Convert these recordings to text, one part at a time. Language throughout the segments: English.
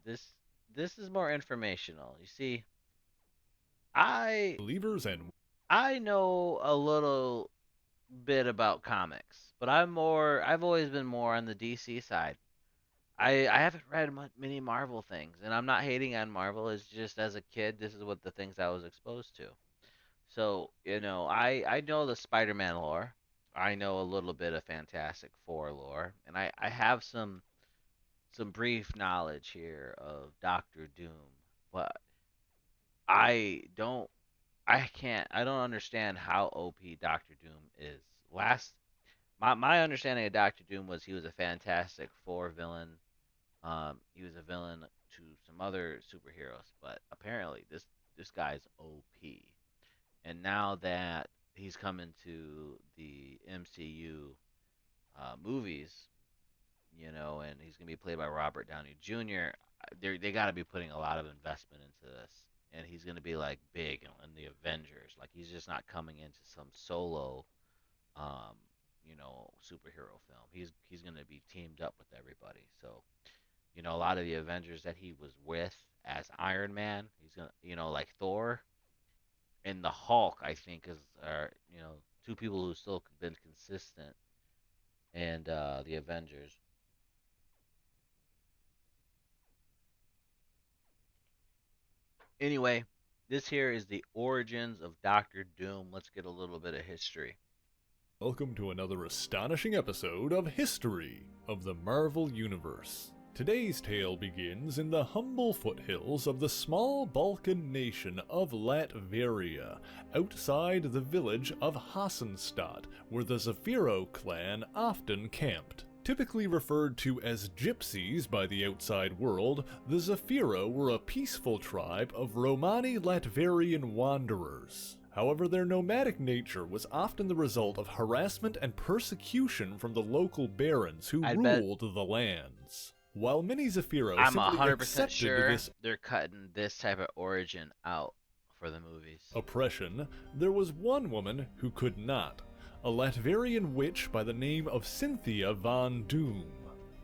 this this is more informational. You see, I Believers and I know a little bit about comics, but I've always been more on the DC side. I haven't read many Marvel things, and I'm not hating on Marvel. It's just as a kid, this is what the things I was exposed to. So, I know the Spider-Man lore. I know a little bit of Fantastic Four lore, and I have some brief knowledge here of Doctor Doom, but I don't I don't understand how OP Doctor Doom is. Last my understanding of Doctor Doom was he was a Fantastic Four villain. He was a villain to some other superheroes, but apparently this guy's OP. And now that he's coming to the MCU movies, and he's gonna be played by Robert Downey Jr. They got to be putting a lot of investment into this, and he's gonna be like big in the Avengers. Like he's just not coming into some solo, um, superhero film. He's gonna be teamed up with everybody. So a lot of the Avengers that he was with as Iron Man, he's gonna, like Thor and the Hulk. I think are two people who still been consistent, and the Avengers. Anyway, this here is the origins of Doctor Doom. Let's get a little bit of history. welcome to another astonishing episode of History of the Marvel Universe. Today's tale begins in the humble foothills of the small Balkan nation of Latveria, outside the village of Hassenstadt, where the Zafiro clan often camped. Typically referred to as gypsies by the outside world, the Zafiro were a peaceful tribe of Romani Latverian wanderers. However, their nomadic nature was often the result of harassment and persecution from the local barons who I'd bet ruled the lands. While many Zafiro I'm simply 100% accepted sure this they're cutting this type of origin out for the movies. oppression, there was one woman who could not, a Latverian witch by the name of Cynthia von Doom.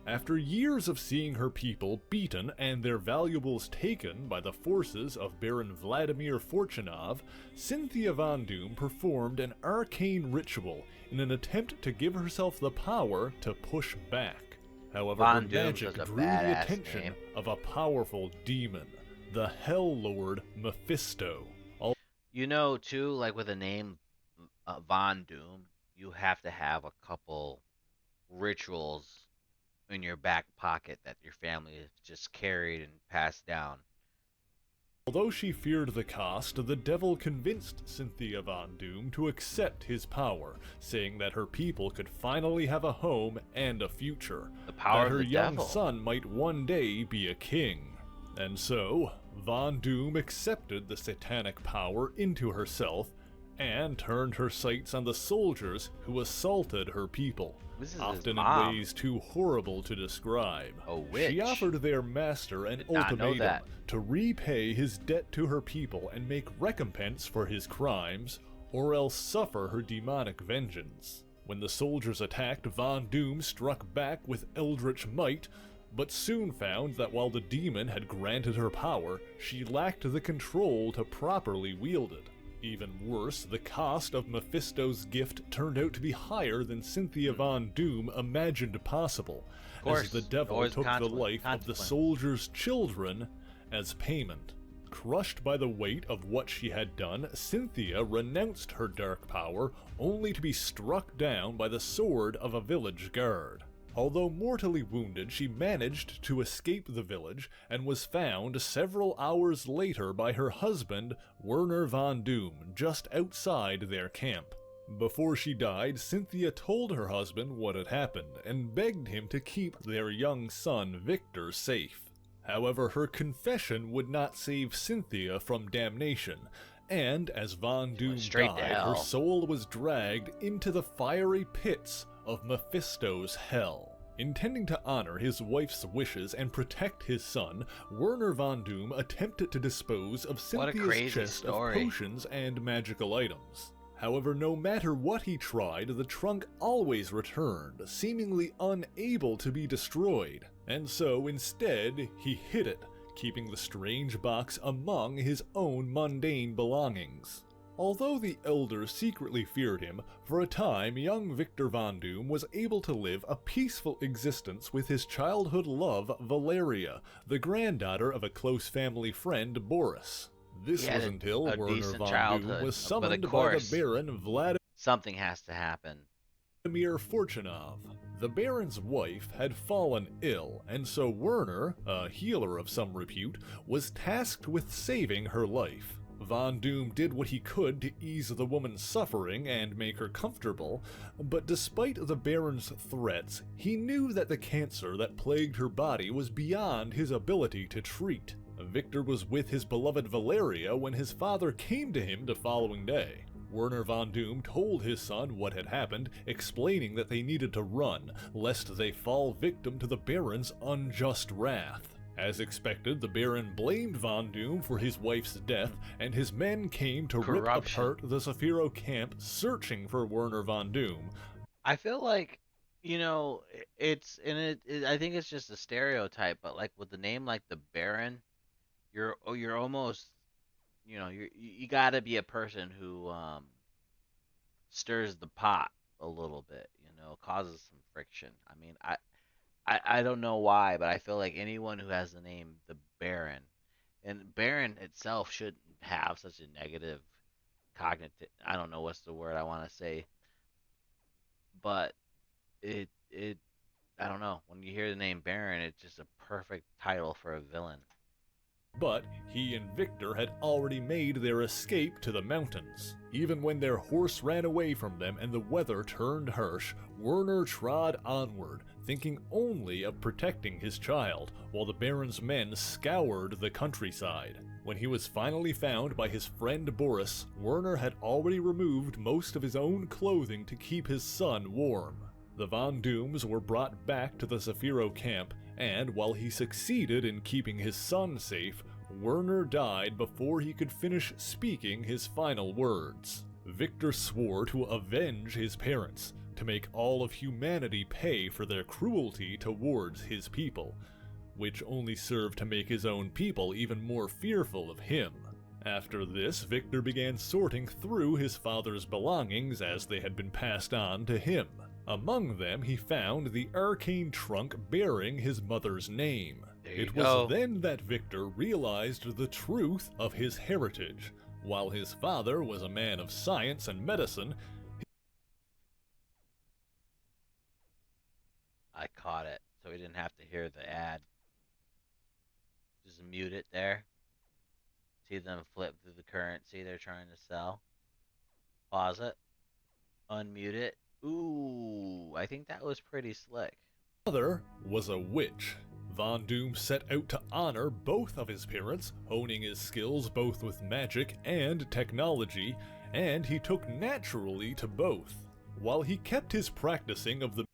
After years of seeing her people beaten and their valuables taken by the forces of Baron Vladimir Fortunov, Cynthia von Doom performed an arcane ritual in an attempt to give herself the power to push back. However, her Von Doom's such magic a drew the badass attention name. of a powerful demon, the Hell Lord Mephisto. Too, like with a name Von Doom, you have to have a couple rituals in your back pocket that your family has just carried and passed down. Although she feared the cost, the devil convinced Cynthia Von Doom to accept his power, saying that her people could finally have a home and a future, The power that of her the young devil. son might one day be a king. And so, Von Doom accepted the satanic power into herself and turned her sights on the soldiers who assaulted her people, This is his often in mom, ways too horrible to describe. a She witch. offered their master an Did not know ultimatum that. to repay his debt to her people and make recompense for his crimes, or else suffer her demonic vengeance. When the soldiers attacked, Von Doom struck back with eldritch might, but soon found that while the demon had granted her power, she lacked the control to properly wield it. Even worse, the cost of Mephisto's gift turned out to be higher than Cynthia Hmm. Von Doom imagined possible, Of as the course, devil always a took the life of the consequence. soldiers' children as payment. Crushed by the weight of what she had done, Cynthia renounced her dark power, only to be struck down by the sword of a village guard. Although mortally wounded, she managed to escape the village and was found several hours later by her husband, Werner von Doom, just outside their camp. Before she died, Cynthia told her husband what had happened and begged him to keep their young son, Victor, safe. However, her confession would not save Cynthia from damnation, and as Von She went Doom straight to died, her hell. soul was dragged into the fiery pits of Mephisto's hell. Intending to honor his wife's wishes and protect his son, Werner von Doom attempted to dispose of What a Cynthia's crazy chest of story. potions and magical items. However, no matter what he tried, the trunk always returned, seemingly unable to be destroyed. and so instead he hid it, keeping the strange box among his own mundane belongings. Although the elders secretly feared him, for a time young Victor Von Doom was able to live a peaceful existence with his childhood love Valeria, the granddaughter of a close family friend Boris. He This had was until a Werner decent Von Doom childhood, was but of summoned by the course, Baron something has to happen. Vladimir Fortunov. The Baron's wife had fallen ill, and so Werner, a healer of some repute, was tasked with saving her life. Von Doom did what he could to ease the woman's suffering and make her comfortable, but despite the Baron's threats, he knew that the cancer that plagued her body was beyond his ability to treat. Victor was with his beloved Valeria when his father came to him the following day. Werner Von Doom told his son what had happened, explaining that they needed to run, lest they fall victim to the Baron's unjust wrath. As expected, the Baron blamed Von Doom for his wife's death, and his men came to rip Corruption. apart the Zafiro camp searching for Werner Von Doom. I feel like, it's and I think it's just a stereotype, but like with the name like the Baron, you're almost, you got to be a person who stirs the pot a little bit, causes some friction. I mean, I don't know why, but I feel like anyone who has the name the Baron, and Baron itself shouldn't have such a negative cognitive. I don't know what's the word I want to say, but it I don't know. When you hear the name Baron, it's just a perfect title for a villain. But he and Victor had already made their escape to the mountains. Even when their horse ran away from them and the weather turned harsh, Werner trod onward, thinking only of protecting his child, while the Baron's men scoured the countryside. When he was finally found by his friend Boris, Werner had already removed most of his own clothing to keep his son warm. The Von Dooms were brought back to the Zafiro camp, and while he succeeded in keeping his son safe, Werner died before he could finish speaking his final words. Victor swore to avenge his parents, to make all of humanity pay for their cruelty towards his people, which only served to make his own people even more fearful of him. After this, Victor began sorting through his father's belongings as they had been passed on to him. Among them, he found the arcane trunk bearing his mother's name. It was then that Victor realized the truth of his heritage. While his father was a man of science and medicine, I caught it, so we didn't have to hear the ad. Just mute it there. See them flip through the currency they're trying to sell. Pause it. Unmute it. Ooh, I think that was pretty slick. his mother was a witch. Von Doom set out to honor both of his parents, honing his skills both with magic and technology, and he took naturally to both. While he kept his practicing of the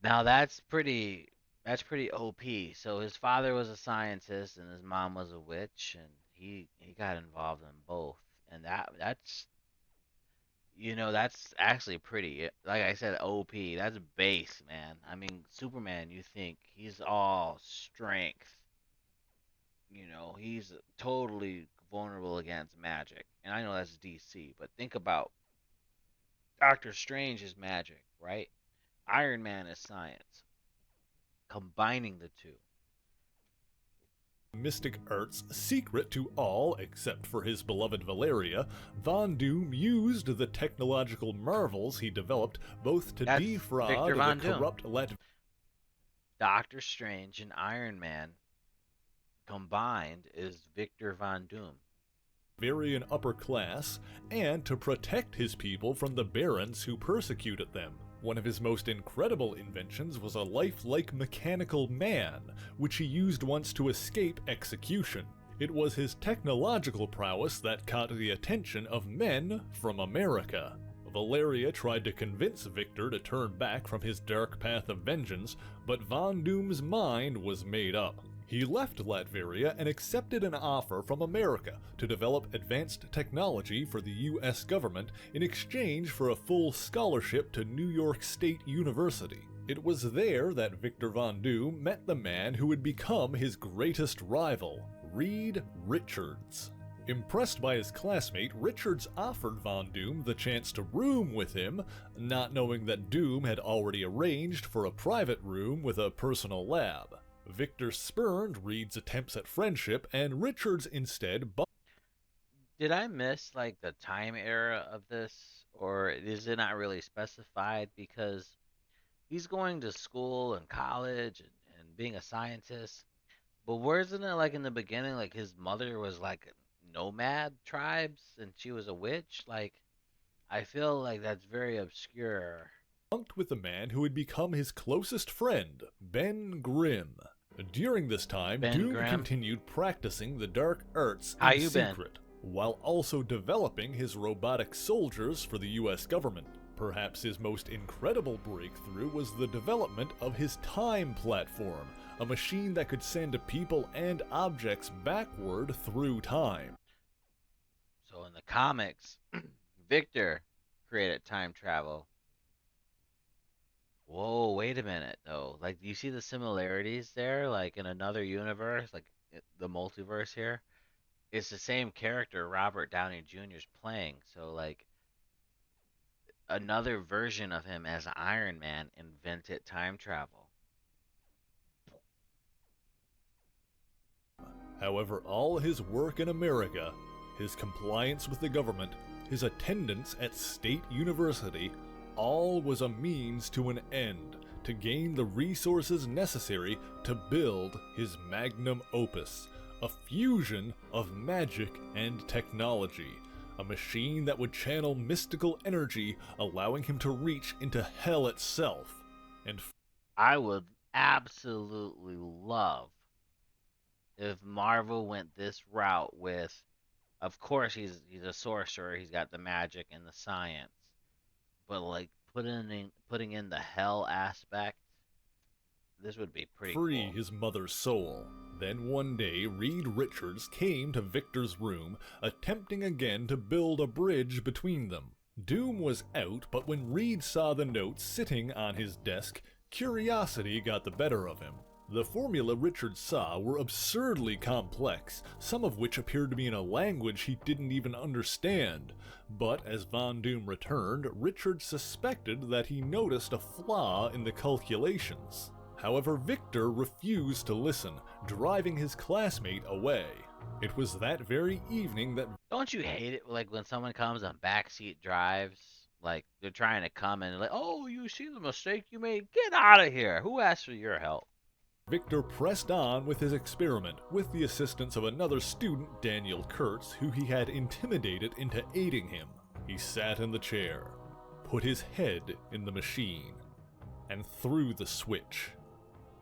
Now that's pretty OP. So his father was a scientist and his mom was a witch, and he got involved in both. And that's actually pretty, like I said, OP. That's base, man. I mean, Superman, you think he's all strength. He's totally vulnerable against magic. And I know that's DC, but think about Doctor Strange is magic, right? Iron Man is science. Combining the two. mystic arts secret to all except for his beloved Valeria, Von Doom used the technological marvels he developed both to That's defraud Victor the Von Doom. corrupt Doctor Strange and Iron Man combined is Victor Von Doom. Latvian upper class, and to protect his people from the barons who persecuted them. One of his most incredible inventions was a lifelike mechanical man, which he used once to escape execution. It was his technological prowess that caught the attention of men from America. Valeria tried to convince Victor to turn back from his dark path of vengeance, but Von Doom's mind was made up. He left Latveria and accepted an offer from America to develop advanced technology for the US government in exchange for a full scholarship to New York State University. It was there that Victor Von Doom met the man who would become his greatest rival, Reed Richards. Impressed by his classmate, Richards offered Von Doom the chance to room with him, not knowing that Doom had already arranged for a private room with a personal lab. Victor spurned Reed's attempts at friendship, and Richards instead Did I miss like the time era of this, or is it not really specified? Because he's going to school and college and being a scientist. But wasn't it like in the beginning, like his mother was like nomad tribes and she was a witch? Like, I feel like that's very obscure. bunked with the man who would become his closest friend, Ben Grimm. During this time, Ben Doom Grimm, continued practicing the dark arts how in you been? secret, while also developing his robotic soldiers for the US government. Perhaps his most incredible breakthrough was the development of his time platform, a machine that could send people and objects backward through time. So in the comics, Victor created time travel. Whoa, wait a minute though. Like, do you see the similarities there? Like in another universe, like the multiverse here, it's the same character Robert Downey Jr. is playing. So like another version of him as Iron Man invented time travel. However, all his work in America, his compliance with the government, his attendance at State University, all was a means to an end to gain the resources necessary to build his magnum opus, a fusion of magic and technology, a machine that would channel mystical energy, allowing him to reach into hell itself. And I would absolutely love if Marvel went this route with, of course he's a sorcerer, he's got the magic and the science, but like putting in the hell aspect, this would be pretty free cool. his mother's soul. Then one day, Reed Richards came to Victor's room, attempting again to build a bridge between them. Doom was out, but when Reed saw the notes sitting on his desk, curiosity got the better of him. The formula Richards saw were absurdly complex, some of which appeared to be in a language he didn't even understand. But as Von Doom returned, Richards suspected that he noticed a flaw in the calculations. However, Victor refused to listen, driving his classmate away. It was that very evening that Don't you hate it like when someone comes on backseat drives? Like they're trying to come and like, oh, you see the mistake you made? Get out of here. Who asked for your help? Victor pressed on with his experiment, with the assistance of another student, Daniel Kurtz, who he had intimidated into aiding him. He sat in the chair, put his head in the machine, and threw the switch.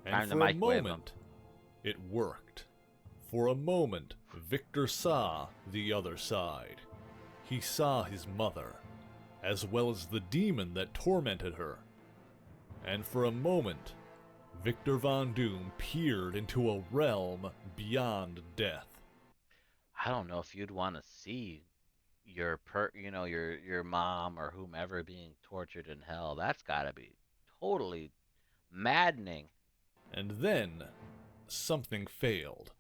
And Time to for a microwave them. moment, it worked. For a moment, Victor saw the other side. He saw his mother, as well as the demon that tormented her. And for a moment, Victor Von Doom peered into a realm beyond death. I don't know if you'd want to see your mom or whomever being tortured in hell. That's got to be totally maddening. And then, something failed.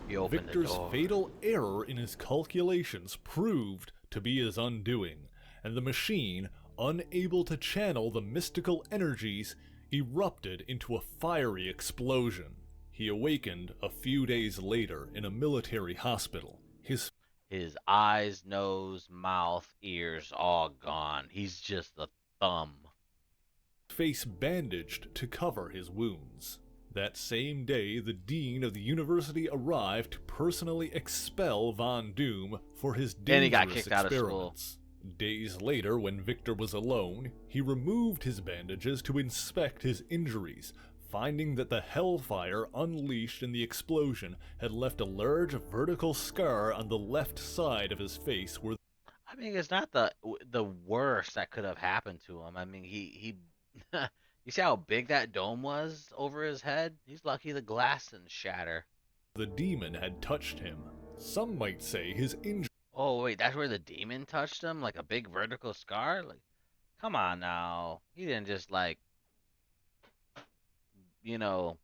He opened the Victor's door. fatal error in his calculations proved to be his undoing, and the machine, unable to channel the mystical energies, erupted into a fiery explosion. He awakened a few days later in a military hospital. His eyes, nose, mouth, ears all gone. He's just the thumb. Face bandaged to cover his wounds. That same day, the dean of the university arrived to personally expel Von Doom for his And he got dangerous kicked out of school. experiments. Days later, when Victor was alone, he removed his bandages to inspect his injuries, finding that the hellfire unleashed in the explosion had left a large vertical scar on the left side of his face where I mean, it's not the worst that could have happened to him. I mean, he you see how big that dome was over his head? He's lucky the glass didn't shatter. the demon had touched him. Some might say his injuries Oh wait, that's where the demon touched him, like a big vertical scar. Like, Come on now. He didn't just like, you know,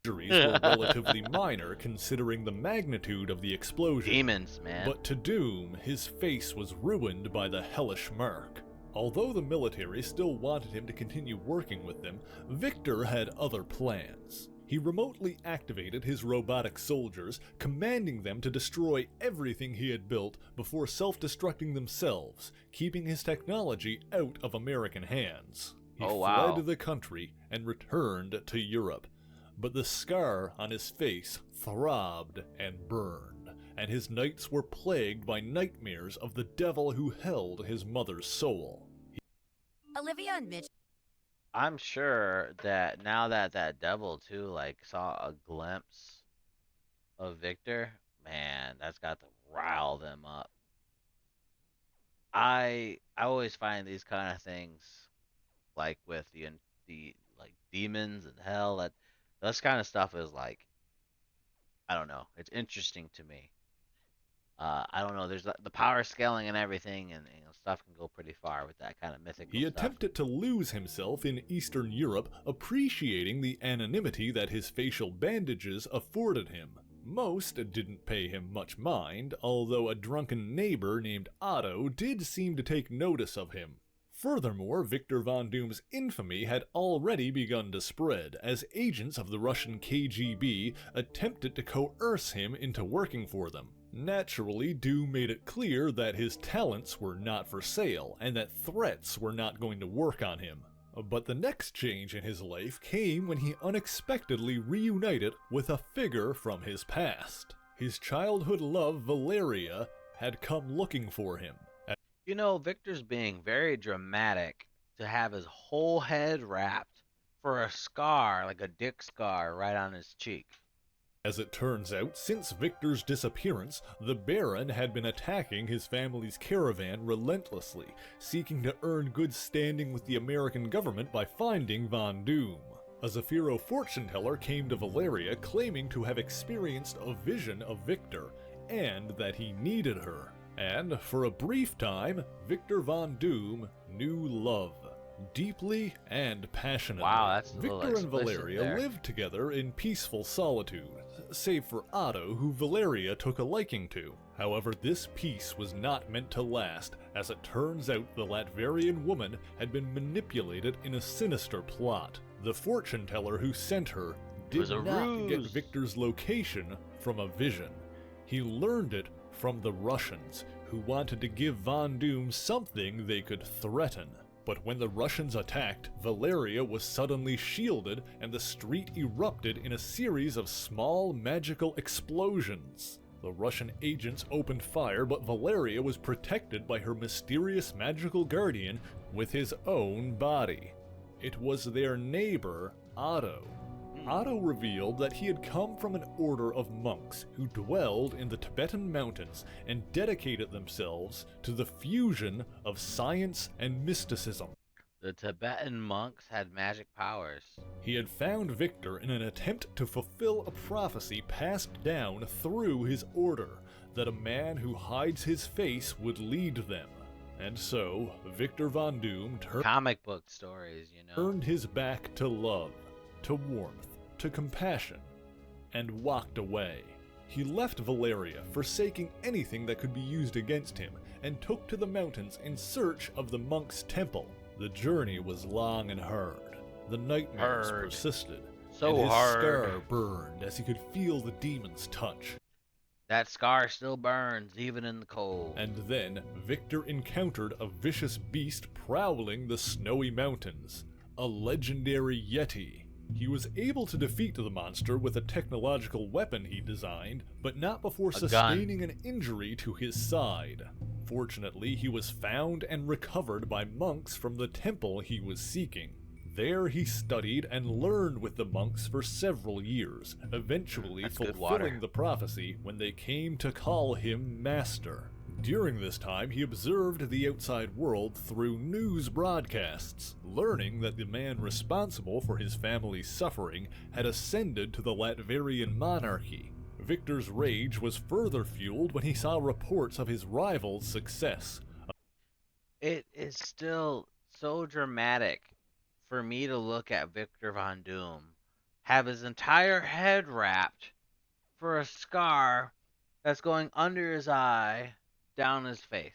Injuries were relatively minor considering the magnitude of the explosion. demons, man. But to Doom, his face was ruined by the hellish mark. Although the military still wanted him to continue working with them, Victor had other plans. He remotely activated his robotic soldiers, commanding them to destroy everything he had built before self-destructing themselves, keeping his technology out of American hands. He Oh fled wow. the country and returned to Europe. But the scar on his face throbbed and burned, and his nights were plagued by nightmares of the devil who held his mother's soul. Olivia and Mitch. I'm sure that now that that devil too like saw a glimpse of Victor, man, that's got to rile them up. I always find these kind of things like with the like demons and hell that this kind of stuff is like I don't know. It's interesting to me. I don't know. There's the power scaling and everything, and stuff can go pretty far with that kind of mythical He stuff. attempted to lose himself in Eastern Europe, appreciating the anonymity that his facial bandages afforded him. Most didn't pay him much mind, although a drunken neighbor named Otto did seem to take notice of him. Furthermore, Victor Von Doom's infamy had already begun to spread, as agents of the Russian KGB attempted to coerce him into working for them. Naturally, Doom made it clear that his talents were not for sale, and that threats were not going to work on him. But the next change in his life came when he unexpectedly reunited with a figure from his past. His childhood love, Valeria, had come looking for him. You know, Victor's being very dramatic to have his whole head wrapped for a scar, like a dick scar, right on his cheek. As it turns out, since Victor's disappearance, the Baron had been attacking his family's caravan relentlessly, seeking to earn good standing with the American government by finding Von Doom. A Zafiro fortune teller came to Valeria claiming to have experienced a vision of Victor, and that he needed her. And, for a brief time, Victor Von Doom knew love. Deeply and passionately. Wow, that's a little Victor and explicit Valeria there. lived together in peaceful solitude, save for Otto, who Valeria took a liking to. However, this peace was not meant to last, as it turns out the Latverian woman had been manipulated in a sinister plot. The fortune teller who sent her did was a not get ruse. Victor's location from a vision. He learned it from the Russians, who wanted to give Von Doom something they could threaten. But when the Russians attacked, Valeria was suddenly shielded and the street erupted in a series of small magical explosions. The Russian agents opened fire, but Valeria was protected by her mysterious magical guardian with his own body. It was their neighbor, Otto. Otto revealed that he had come from an order of monks who dwelled in the Tibetan mountains and dedicated themselves to the fusion of science and mysticism. The Tibetan monks had magic powers. He had found Victor in an attempt to fulfill a prophecy passed down through his order, that a man who hides his face would lead them. And so, Victor Von Doom Comic book stories, you know. turned his back to love, to warmth, to compassion, and walked away. He left Valeria, forsaking anything that could be used against him, and took to the mountains in search of the monk's temple. The journey was long and hard. The nightmares Hard. persisted, So and his hard. scar burned as he could feel the demon's touch. That scar still burns, even in the cold. And then, Victor encountered a vicious beast prowling the snowy mountains, a legendary Yeti. He was able to defeat the monster with a technological weapon he designed, but not before gun. sustaining an injury to his side. Fortunately, he was found and recovered by monks from the temple he was seeking. There he studied and learned with the monks for several years, eventually That's good water. fulfilling the prophecy when they came to call him Master. During this time, he observed the outside world through news broadcasts, learning that the man responsible for his family's suffering had ascended to the Latverian monarchy. Victor's rage was further fueled when he saw reports of his rival's success. it is still so dramatic for me to look at Victor Von Doom have his entire head wrapped for a scar that's going under his eye, down his face.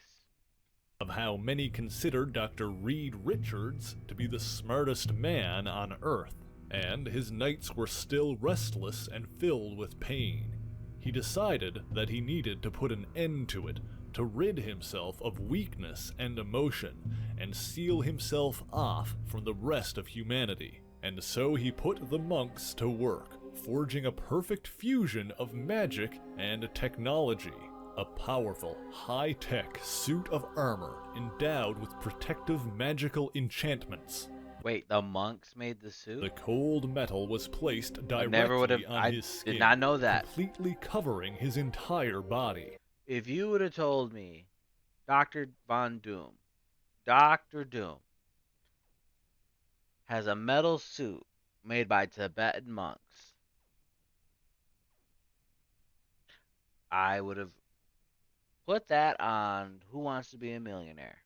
Of how many considered Dr. Reed Richards to be the smartest man on Earth, and his nights were still restless and filled with pain. He decided that he needed to put an end to it, to rid himself of weakness and emotion, and seal himself off from the rest of humanity. And so he put the monks to work, forging a perfect fusion of magic and technology. A powerful, high-tech suit of armor endowed with protective magical enchantments. Wait, the monks made the suit? The cold metal was placed I never would have. directly on I his did skin, not know that. completely covering his entire body. If you would have told me Doctor Doom has a metal suit made by Tibetan monks, I would have put that on Who Wants to Be a Millionaire.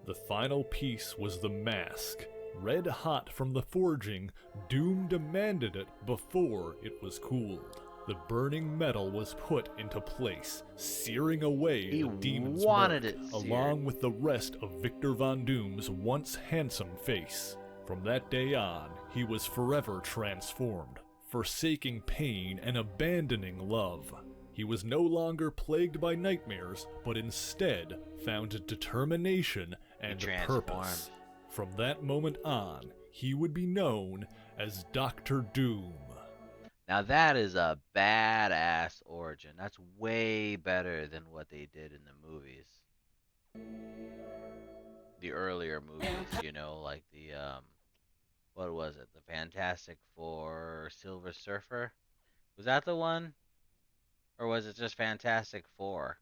The final piece was the mask. Red hot from the forging, Doom demanded it before it was cooled. The burning metal was put into place, searing away He the demon's wanted mark, it seared. along with the rest of Victor Von Doom's once handsome face. From that day on, he was forever transformed, forsaking pain and abandoning love. He was no longer plagued by nightmares, but instead found determination and transformed. purpose. From that moment on, he would be known as Dr. Doom. Now that is a badass origin. That's way better than what they did in the movies. The earlier movies, like the what was it? The Fantastic Four, Silver Surfer. Was that the one? Or was it just Fantastic Four?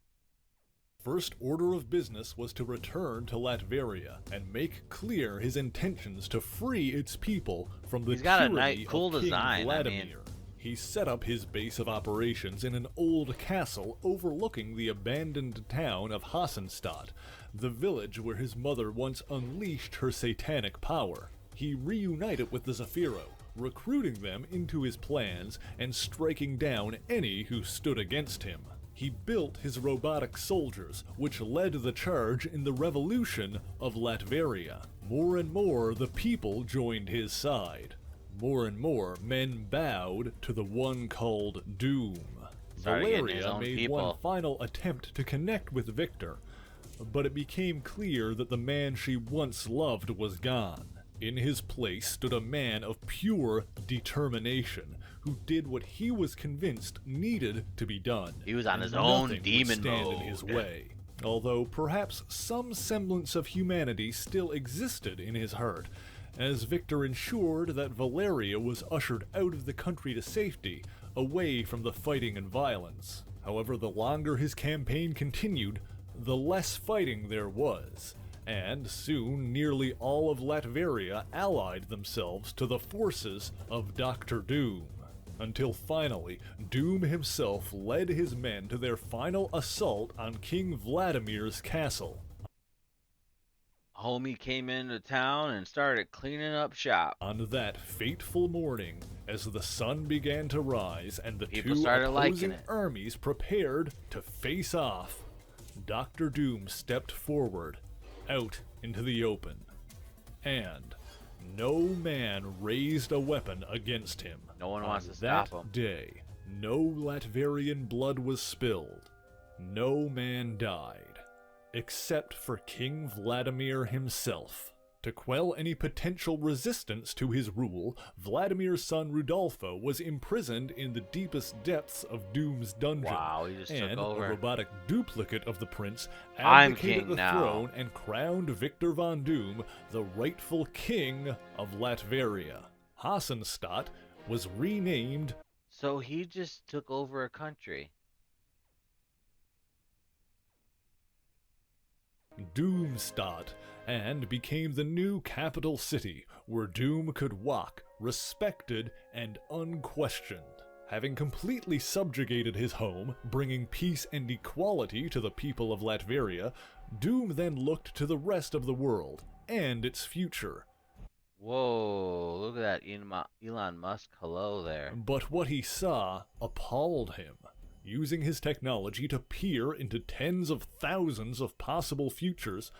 First order of business was to return to Latveria and make clear his intentions to free its people from the He's got a tyranny cool of King design, Vladimir. He set up his base of operations in an old castle overlooking the abandoned town of Hassenstadt, the village where his mother once unleashed her satanic power. He reunited with the Zephyro, recruiting them into his plans and striking down any who stood against him. He built his robotic soldiers, which led the charge in the revolution of Latveria. More and more, the people joined his side. More and more, men bowed to the one called Doom. Started getting his Valeria own made people. one final attempt to connect with Victor, but it became clear that the man she once loved was gone. In his place stood a man of pure determination, who did what he was convinced needed to be done. He was on and his own nothing demon would stand mode. in his way. Although perhaps some semblance of humanity still existed in his heart, as Victor ensured that Valeria was ushered out of the country to safety, away from the fighting and violence. However, the longer his campaign continued, the less fighting there was, and soon nearly all of Latveria allied themselves to the forces of Dr. Doom, until finally Doom himself led his men to their final assault on King Vladimir's castle. Homie came into town and started cleaning up shop. On that fateful morning, as the sun began to rise and the People two started liking opposing it. armies prepared to face off, Dr. Doom stepped forward, out into the open, and no man raised a weapon against him. No one wants On to stop that him. day, no Latverian blood was spilled. No man died, except for King Vladimir himself. To quell any potential resistance to his rule, Vladimir's son Rudolfo was imprisoned in the deepest depths of Doom's dungeon. Wow, he just took and over. a robotic duplicate of the prince I'm abdicated king the now. throne and crowned Victor Von Doom the rightful king of Latveria. Hassenstadt was renamed So he just took over a country. Doomstadt and became the new capital city where Doom could walk, respected and unquestioned. Having completely subjugated his home, bringing peace and equality to the people of Latveria, Doom then looked to the rest of the world and its future. Whoa, look at that Elon Musk hello there. But what he saw appalled him. Using his technology to peer into tens of thousands of possible futures,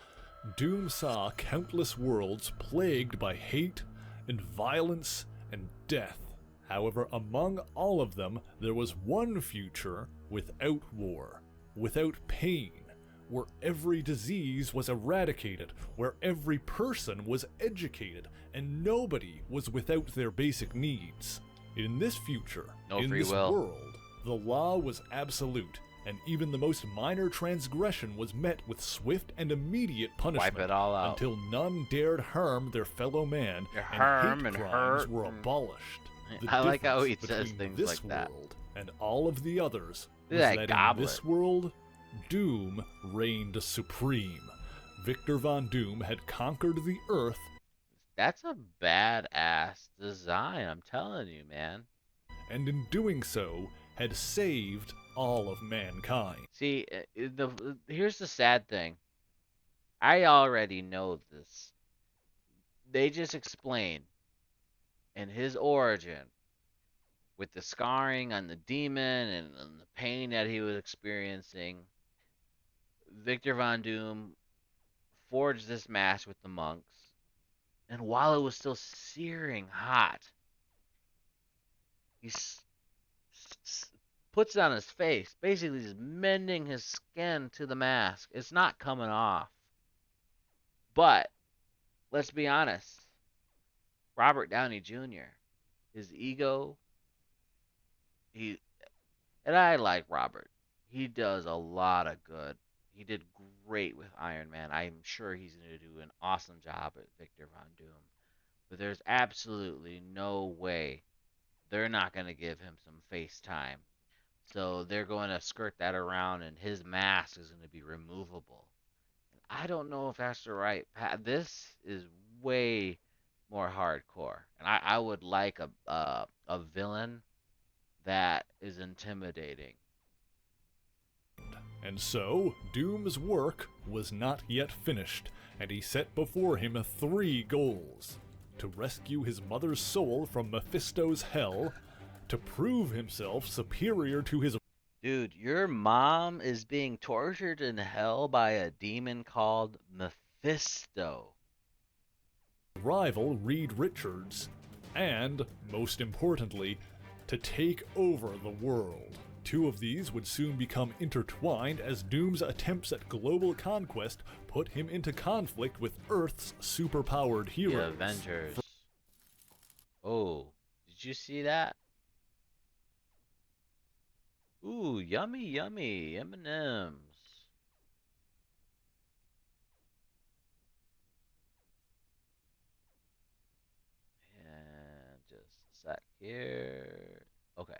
Doom saw countless worlds plagued by hate and violence and death. However, among all of them, there was one future without war, without pain, where every disease was eradicated, where every person was educated, and nobody was without their basic needs. In this future, No in free this will. world, the law was absolute, and even the most minor transgression was met with swift and immediate punishment Wipe it all out. until none dared harm their fellow man, Their and harm hate and crimes hurt were and- abolished. The I like how he difference says between things this like that. world and all of the others Look was at that that in goblet. this world, Doom reigned supreme. Victor Von Doom had conquered the Earth, That's a badass design, I'm telling you, man. and in doing so, had saved all of mankind. See, here's the sad thing. I already know this. They just explain in his origin with the scarring on the demon and the pain that he was experiencing. Victor Von Doom forged this mask with the monks, and while it was still searing hot, he puts it on his face, basically just mending his skin to the mask. It's not coming off. But let's be honest, Robert Downey Jr., his ego, he and I like Robert. He does a lot of good. He did great with Iron Man. I'm sure he's going to do an awesome job at Victor Von Doom. But there's absolutely no way they're not going to give him some face time. So they're going to skirt that around, and his mask is going to be removable. I don't know if that's the right path. This is way more hardcore, and I would like a villain that is intimidating. And so, Doom's work was not yet finished, and he set before him 3 goals: to rescue his mother's soul from Mephisto's hell, to prove himself superior to his Dude, your mom is being tortured in hell by a demon called Mephisto. rival Reed Richards, and, most importantly, to take over the world. 2 of these would soon become intertwined as Doom's attempts at global conquest put him into conflict with Earth's superpowered The heroes. Avengers. Oh, did you see that? Ooh, yummy, yummy M&Ms. And just a sec here. Okay.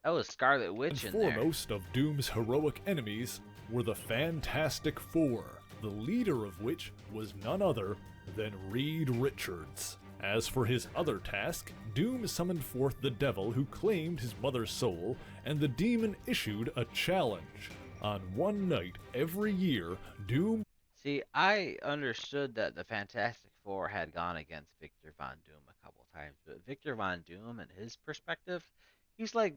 That was Scarlet Witch And in there. foremost of Doom's heroic enemies were the Fantastic Four, the leader of which was none other than Reed Richards. As for his other task, Doom summoned forth the devil who claimed his mother's soul, and the demon issued a challenge. On one night every year, Doom See, I understood that the Fantastic Four had gone against Victor Von Doom a couple times, but Victor Von Doom, and his perspective, he's like,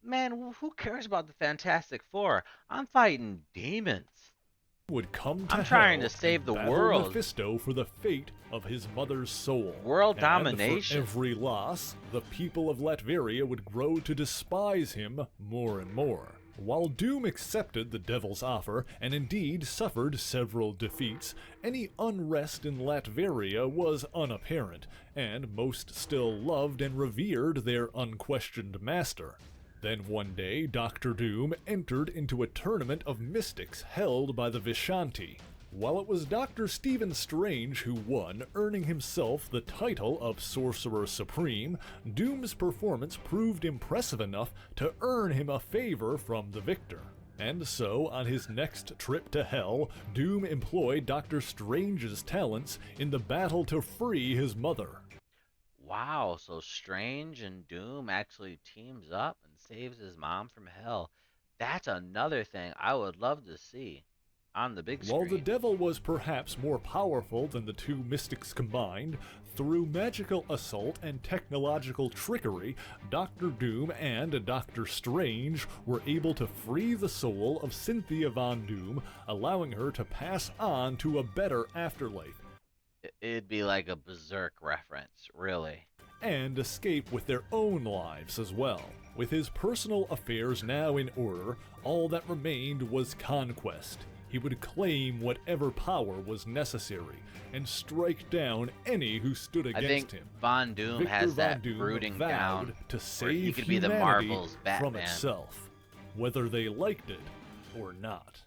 man, who cares about the Fantastic Four? I'm fighting demons. would come to I'm trying hell to save and the battle world. Mephisto for the fate of his mother's soul. World And domination. for every loss, the people of Latveria would grow to despise him more and more. While Doom accepted the devil's offer, and indeed suffered several defeats, any unrest in Latveria was unapparent, and most still loved and revered their unquestioned master. Then one day, Dr. Doom entered into a tournament of mystics held by the Vishanti. While it was Dr. Stephen Strange who won, earning himself the title of Sorcerer Supreme, Doom's performance proved impressive enough to earn him a favor from the victor. And so, on his next trip to Hell, Doom employed Dr. Strange's talents in the battle to free his mother. Wow, so Strange and Doom actually teams up and saves his mom from hell. That's another thing I would love to see on the big While the screen. devil was perhaps more powerful than the two mystics combined, through magical assault and technological trickery, Doctor Doom and Doctor Strange were able to free the soul of Cynthia Von Doom, allowing her to pass on to a better afterlife It'd be like a Berserk reference, really. and escape with their own lives as well. With his personal affairs now in order, all that remained was conquest. He would claim whatever power was necessary and strike down any who stood I against think him. Von Doom Victor has Von that Doom brooding vowed down to where he save could be the humanity Marvel's from Batman. itself, whether they liked it or not.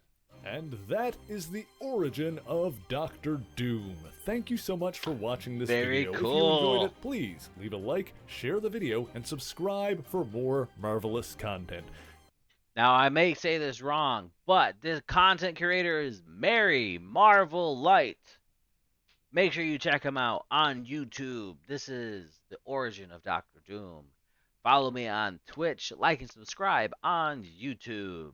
And that is the origin of Doctor Doom. Thank you so much for watching this Very video. If you enjoyed cool. it, please leave a like, share the video, and subscribe for more marvelous content. Now, I may say this wrong, but this content creator is MerryMarvelite. Make sure you check him out on YouTube. This is the origin of Doctor Doom. Follow me on Twitch, like and subscribe on YouTube.